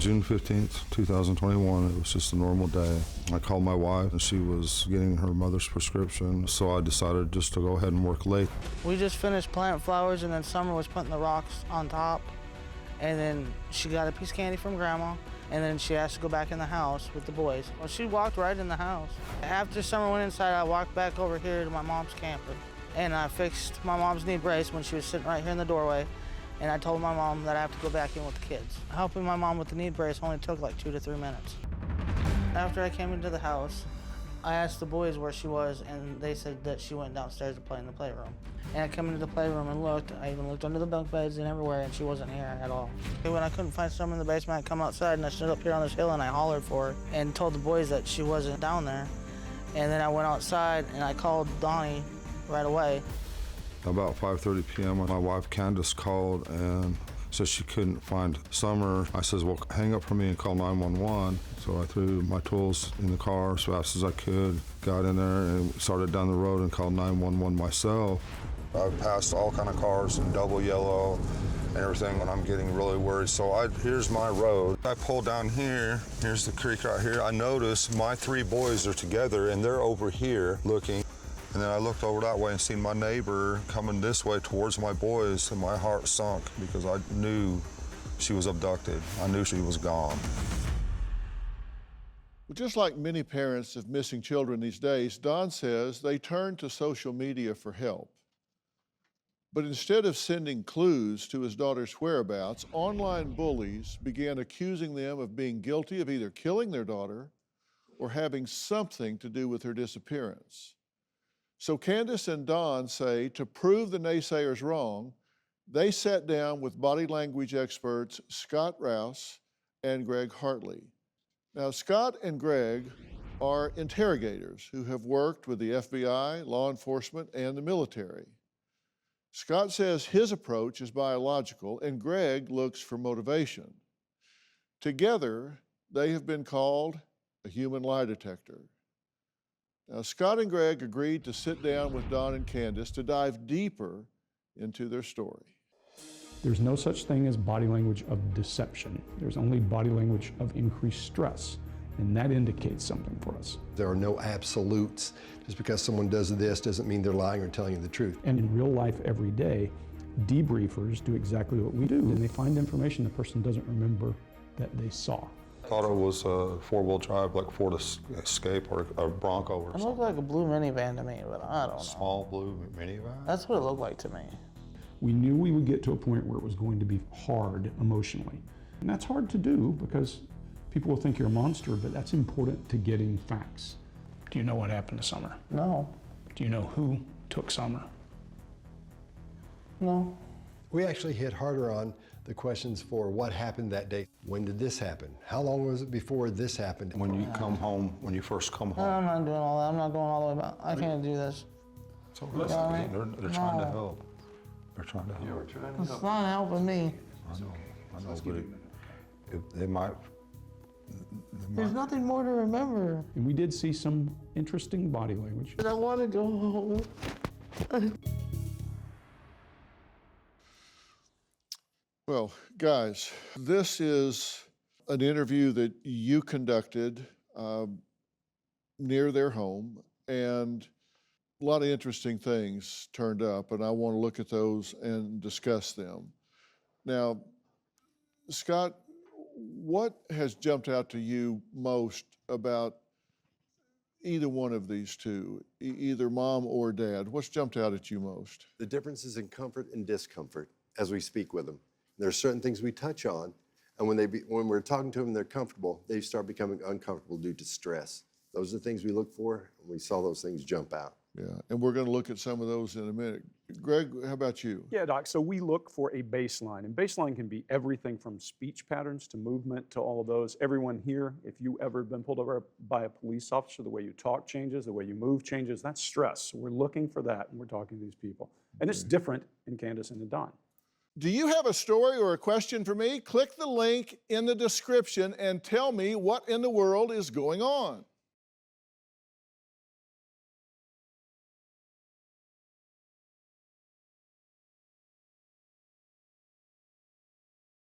June 15th, 2021, it was just a normal day. I called my wife and she was getting her mother's prescription, so I decided just to go ahead and work late. We just finished planting flowers and then Summer was putting the rocks on top, and then she got a piece of candy from Grandma, and then she asked to go back in the house with the boys. Well, she walked right in the house. After Summer went inside, I walked back over here to my mom's camper, and I fixed my mom's knee brace when she was sitting right here in the doorway. And I told my mom that I have to go back in with the kids. Helping my mom with the knee brace only took like 2 to 3 minutes. After I came into the house, I asked the boys where she was, and they said that she went downstairs to play in the playroom. And I came into the playroom and looked. I even looked under the bunk beds and everywhere, and she wasn't here at all. When I couldn't find Summer in the basement, I come outside and I stood up here on this hill and I hollered for her and told the boys that she wasn't down there. And then I went outside and I called Donnie right away. About 5:30 p.m., my wife Candus called and said she couldn't find Summer. I says, well, hang up for me and call 911. So I threw my tools in the car as fast as I could, got in there and started down the road and called 911 myself. I've passed all kind of cars in double yellow and everything when I'm getting really worried. So here's my road. I pull down here, here's the creek right here. I notice my 3 boys are together and they're over here looking. And then I looked over that way and seen my neighbor coming this way towards my boys, and my heart sunk because I knew she was abducted. I knew she was gone. Well, just like many parents of missing children these days, Don says they turn to social media for help. But instead of sending clues to his daughter's whereabouts, online bullies began accusing them of being guilty of either killing their daughter or having something to do with her disappearance. So Candus and Don say to prove the naysayers wrong, they sat down with body language experts Scott Rouse and Greg Hartley. Now, Scott and Greg are interrogators who have worked with the FBI, law enforcement, and the military. Scott says his approach is biological, and Greg looks for motivation. Together, they have been called a human lie detector. Now, Scott and Greg agreed to sit down with Don and Candus to dive deeper into their story. There's no such thing as body language of deception. There's only body language of increased stress, and that indicates something for us. There are no absolutes. Just because someone does this doesn't mean they're lying or telling you the truth. And in real life every day, debriefers do exactly what we do, and they find information the person doesn't remember that they saw. I thought it was a 4-wheel drive, like Ford Escape or a Bronco or something. It looked like a blue minivan to me, but I don't know. Small blue minivan? That's what it looked like to me. We knew we would get to a point where it was going to be hard emotionally. And that's hard to do because people will think you're a monster, but that's important to getting facts. Do you know what happened to Summer? No. Do you know who took Summer? No. We actually hit harder on the questions for what happened that day. When did this happen? How long was it before this happened? When you come home, when you first come home. I'm not doing all that. I'm not going all the way back. I can't do this. So listen, they're trying to help. They're trying to help. It's not helping me. I know, but they might. There's nothing more to remember. And we did see some interesting body language. I want to go home. Well, guys, this is an interview that you conducted near their home, and a lot of interesting things turned up, and I want to look at those and discuss them. Now, Scott, what has jumped out to you most about either one of these two, either mom or dad? What's jumped out at you most? The differences in comfort and discomfort as we speak with them. There are certain things we touch on, and when we're talking to them, they're comfortable. They start becoming uncomfortable due to stress. Those are the things we look for, and we saw those things jump out. Yeah, and we're going to look at some of those in a minute. Greg, how about you? Yeah, Doc, so we look for a baseline, and baseline can be everything from speech patterns to movement to all of those. Everyone here, if you ever been pulled over by a police officer, the way you talk changes, the way you move changes, that's stress. So we're looking for that, and we're talking to these people. And it's different in Candus and in Don. Do you have a story or a question for me? Click the link in the description and tell me what in the world is going on.